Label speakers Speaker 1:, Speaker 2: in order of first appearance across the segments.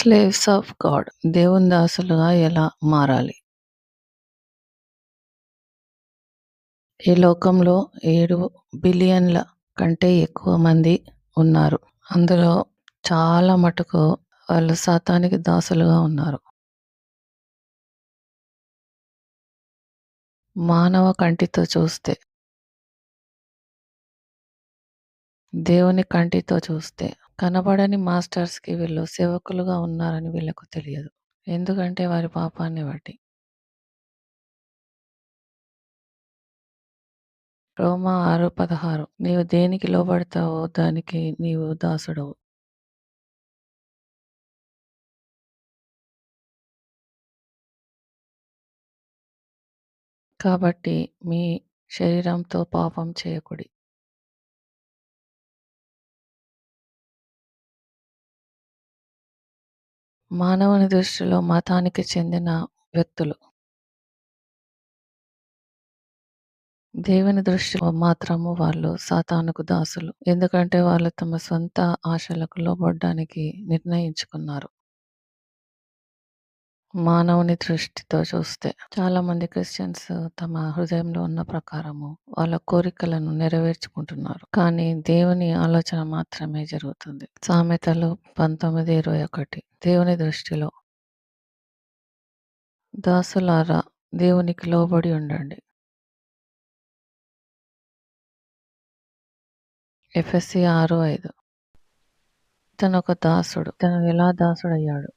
Speaker 1: Slaves of God. దేవుని దాసులుగా ఎలా మారాలి? ఈ లోకంలో 7 బిలియన్ల కంటే ఎక్కువ మంది ఉన్నారు. అందులో చాలా మటుకు వాళ్ళు సాతానికి దాసులుగా ఉన్నారు. మానవ కంటితో చూస్తే, దేవుని కంటితో చూస్తే కనబడని మాస్టర్స్‌కి వీళ్ళు సేవకులుగా ఉన్నారని వీళ్ళకు తెలియదు. ఎందుకంటే వారి పాపాన్ని బట్టి. రోమా 6:16 నీవు దేనికి లోబడతావో దానికి నీవు దాసుడవు. కాబట్టి మీ శరీరంతో పాపం చేయకుడి. మానవుని దృష్టిలో మతానికి చెందిన వ్యక్తులు, దేవుని దృష్టిలో మాత్రము వాళ్ళు సాతానుకు దాసులు. ఎందుకంటే వాళ్ళు తమ సొంత ఆశలకు లోబడ్డానికి నిర్ణయించుకున్నారు. మానవుని దృష్టితో చూస్తే చాలామంది క్రిస్టియన్స్ తమ హృదయంలో ఉన్న ప్రకారము వాళ్ళ కోరికలను నెరవేర్చుకుంటున్నారు. కానీ దేవుని ఆలోచన మాత్రమే జరుగుతుంది. సామెతలు 19:21 దేవుని దృష్టిలో దాసులారా దేవునికి లోబడి ఉండండి. ఎఫెసీ 6:5 ఇతను ఒక దాసుడు. ఇతను ఎలా దాసుడయ్యాడు?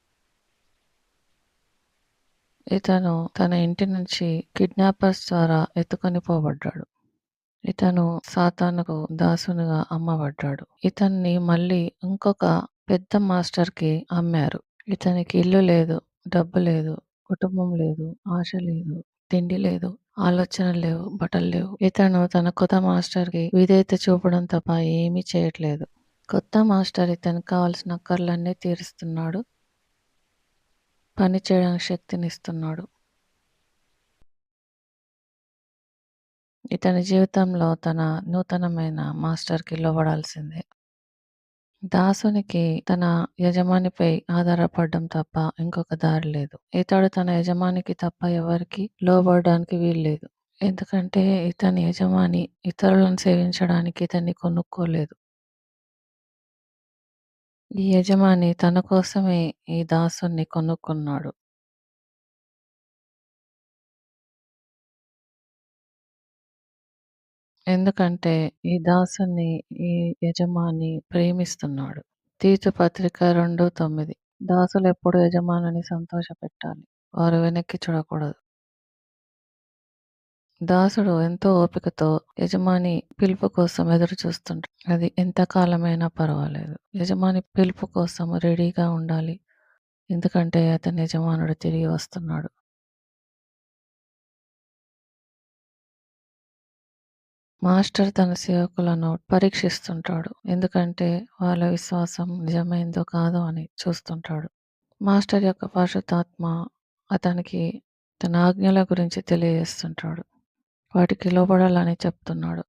Speaker 1: ఇతను తన ఇంటి నుంచి కిడ్నాపర్స్ ద్వారా ఎత్తుకొని పోబడ్డాడు. ఇతను సాతానుకు దాసునిగా అమ్మబడ్డాడు. ఇతన్ని మళ్ళీ ఇంకొక పెద్ద మాస్టర్‌కి అమ్మారు. ఇతనికి ఇల్లు లేదు, డబ్బు లేదు, కుటుంబం లేదు, ఆశ లేదు, తిండి లేదు, ఆలోచనలు లేవు, బట్టలు లేవు. ఇతను తన కొత్త మాస్టర్‌కి విధేయత చూపడం తప్ప ఏమీ చేయట్లేదు. కొత్త మాస్టర్ ఇతనికి కావాల్సిన అక్కర్లన్నీ తీరుస్తున్నాడు. పని చేయడానికి శక్తినిస్తున్నాడు. ఇతని జీవితంలో తన నూతనమైన మాస్టర్‌కి లోబడాల్సిందే. దాసునికి తన యజమానిపై ఆధారపడడం తప్ప ఇంకొక దారి లేదు. ఇతడు తన యజమానికి తప్ప ఎవరికీ లోబడడానికి వీల్లేదు. ఎందుకంటే ఇతని యజమాని ఇతరులను సేవించడానికి ఇతన్ని కొనుక్కోలేదు. ఈ యజమాని తన కోసమే ఈ దాసుని కొనుక్కున్నాడు. ఎందుకంటే ఈ దాసుని ఈ యజమాని ప్రేమిస్తున్నాడు. తీతు పత్రిక 2:9 దాసులెప్పుడు యజమానిని సంతోషపెట్టాలి. వారు వెనక్కి చూడకూడదు. దాసుడు ఎంతో ఓపికతో యజమాని పిలుపు కోసం ఎదురు చూస్తుంటాడు. అది ఎంత కాలమైనా పర్వాలేదు. యజమాని పిలుపు కోసం రెడీగా ఉండాలి. ఎందుకంటే అతని యజమానుడు తిరిగి వస్తున్నాడు. మాస్టర్ తన సేవకులను పరీక్షిస్తుంటాడు. ఎందుకంటే వాళ్ళ విశ్వాసం నిజమైందో కాదో అని చూస్తుంటాడు. మాస్టర్ యొక్క పరిశుద్ధాత్మ అతనికి తన ఆజ్ఞల గురించి తెలియజేస్తుంటాడు. వాటికి లోబడాలని చెప్తున్నాడు.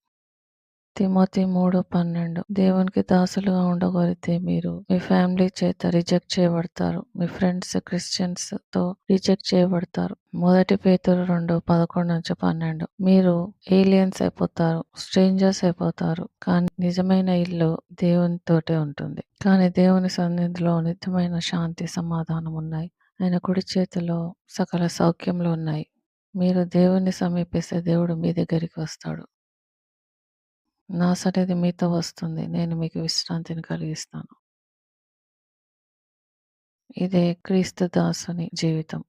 Speaker 1: తిమోతి 3:12 దేవునికి దాసులుగా ఉండగలిగితే మీరు మీ ఫ్యామిలీ చేత రిజెక్ట్ చేయబడతారు. మీ ఫ్రెండ్స్ క్రిస్టియన్స్‌తో రిజెక్ట్ చేయబడతారు. మొదటి పేతురు 2:11-12 మీరు ఏలియన్స్ అయిపోతారు. స్ట్రేంజర్స్ అయిపోతారు. కానీ నిజమైన ఇల్లు దేవునితోటే ఉంటుంది. కానీ దేవుని సన్నిధిలో నిత్యమైన శాంతి, సమాధానం ఉన్నాయి. ఆయన కుడి చేతిలో సకల సౌఖ్యములు ఉన్నాయి. మీరు దేవుణ్ణి సమీపిస్తే దేవుడు మీ దగ్గరికి వస్తాడు. నా సన్నిధి మీతో వస్తుంది. నేను మీకు విశ్రాంతిని కలిగిస్తాను. ఇదే క్రీస్తు దాసుని జీవితం.